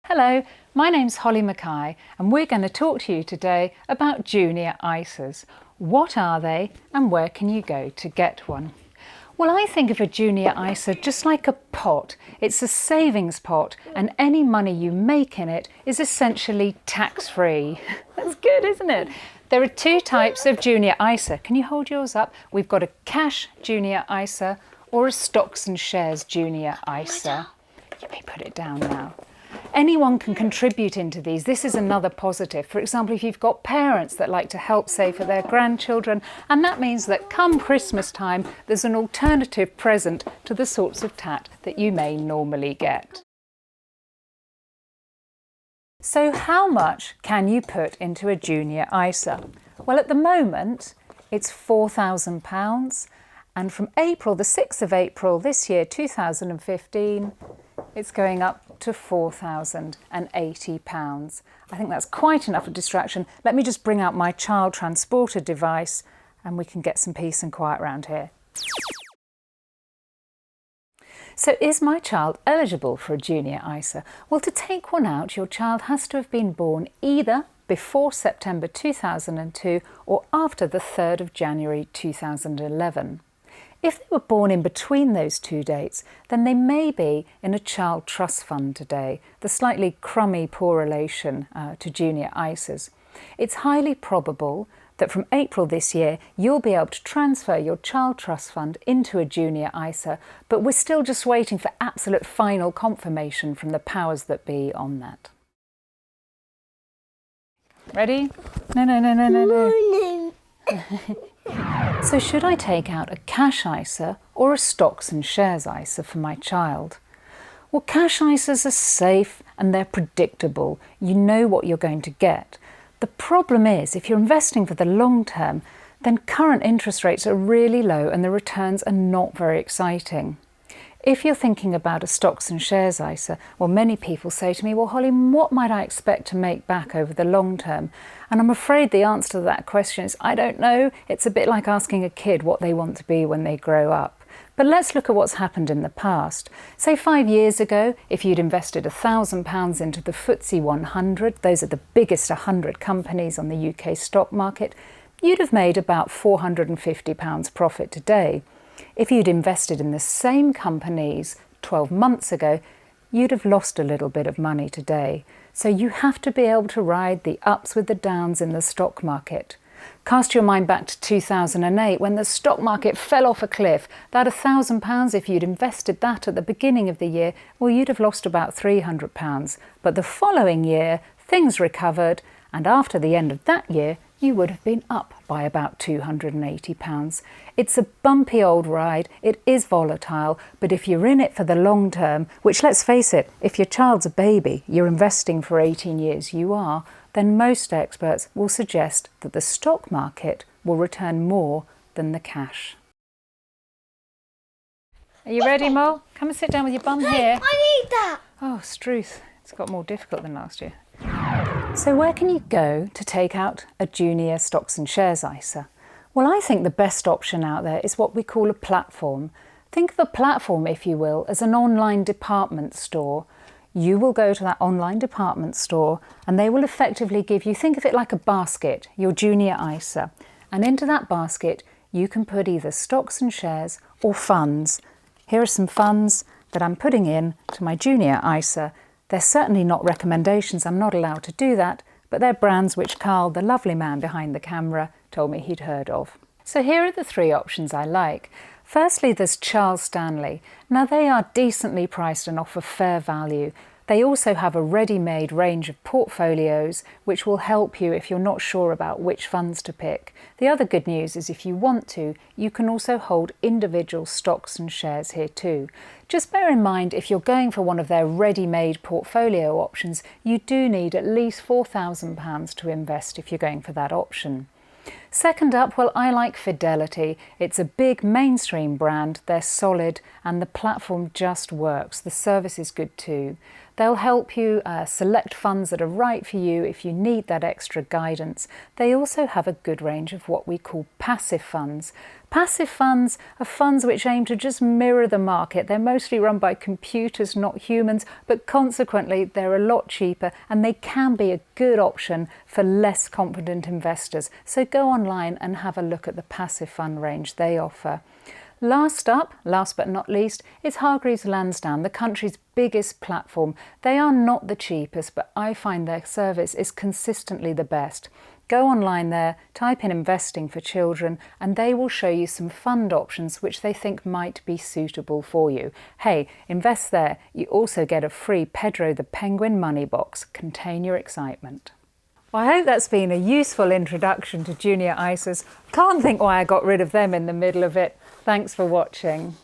Hello, my name's Holly Mackay and we're going to talk to you today about junior ISAs. What are they and where can you go to get one? Well, I think of a junior ISA just like a pot. It's a savings pot and any money you make in it is essentially tax-free. That's good, isn't it? There are two types of junior ISA. Can you hold yours up? We've got a cash junior ISA or a stocks and shares junior ISA. You may put it down now. Anyone can contribute into these. This is another positive. For example, if you've got parents that like to help save for their grandchildren, and that means that come Christmas time, there's an alternative present to the sorts of tat that you may normally get. So how much can you put into a junior ISA? Well, at the moment, it's £4,000. And from April, the 6th of April this year, 2015, it's going up to £4,080. I think that's quite enough of distraction. Let me just bring out my child transporter device and we can get some peace and quiet around here. So is my child eligible for a junior ISA? Well, to take one out, your child has to have been born either before September 2002 or after the 3rd of January 2011. If they were born in between those two dates, then they may be in a child trust fund today, the slightly crummy poor relation to junior ISAs. It's highly probable that from April this year, you'll be able to transfer your child trust fund into a junior ISA, but we're still just waiting for absolute final confirmation from the powers that be on that. Ready? No. So should I take out a cash ISA or a stocks and shares ISA for my child? Well, cash ISAs are safe and they're predictable. You know what you're going to get. The problem is if you're investing for the long term, then current interest rates are really low and the returns are not very exciting. If you're thinking about a stocks and shares ISA, well, many people say to me, well, Holly, what might I expect to make back over the long term? And I'm afraid the answer to that question is, I don't know. It's a bit like asking a kid what they want to be when they grow up. But let's look at what's happened in the past. Say 5 years ago, if you'd invested £1,000 into the FTSE 100, those are the biggest 100 companies on the UK stock market, you'd have made about £450 profit today. If you'd invested in the same companies 12 months ago, you'd have lost a little bit of money today. So you have to be able to ride the ups with the downs in the stock market. Cast your mind back to 2008 when the stock market fell off a cliff. That £1,000, if you'd invested that at the beginning of the year, well, you'd have lost about £300. But the following year, things recovered, and after the end of that year, you would have been up by about £280. It's a bumpy old ride, it is volatile, but if you're in it for the long term, which let's face it, if your child's a baby, you're investing for 18 years, you are, then most experts will suggest that the stock market will return more than the cash. Are you ready, Mo? Come and sit down with your bum here. I need that! Oh, Struth, it's got more difficult than last year. So where can you go to take out a junior stocks and shares ISA? Well, I think the best option out there is what we call a platform. Think of a platform, if you will, as an online department store. You will go to that online department store and they will effectively give you, think of it like a basket, your junior ISA. And into that basket, you can put either stocks and shares or funds. Here are some funds that I'm putting in to my junior ISA. They're certainly not recommendations, I'm not allowed to do that, but they're brands which Carl, the lovely man behind the camera, told me he'd heard of. So here are the three options I like. Firstly, there's Charles Stanley. Now they are decently priced and offer fair value. They also have a ready-made range of portfolios which will help you if you're not sure about which funds to pick. The other good news is if you want to, you can also hold individual stocks and shares here too. Just bear in mind if you're going for one of their ready-made portfolio options, you do need at least £4,000 to invest if you're going for that option. Second up, well, I like Fidelity. It's a big mainstream brand, they're solid, and the platform just works. The service is good too. They'll help you select funds that are right for you if you need that extra guidance. They also have a good range of what we call passive funds. Passive funds are funds which aim to just mirror the market. They're mostly run by computers, not humans, but consequently they're a lot cheaper and they can be a good option for less confident investors. So go online and have a look at the passive fund range they offer. Last up, last but not least, is Hargreaves Lansdown, the country's biggest platform. They are not the cheapest, but I find their service is consistently the best. Go online there, type in investing for children, and they will show you some fund options which they think might be suitable for you. Hey, invest there. You also get a free Pedro the Penguin money box. Contain your excitement. Well, I hope that's been a useful introduction to junior ISAs. Can't think why I got rid of them in the middle of it. Thanks for watching.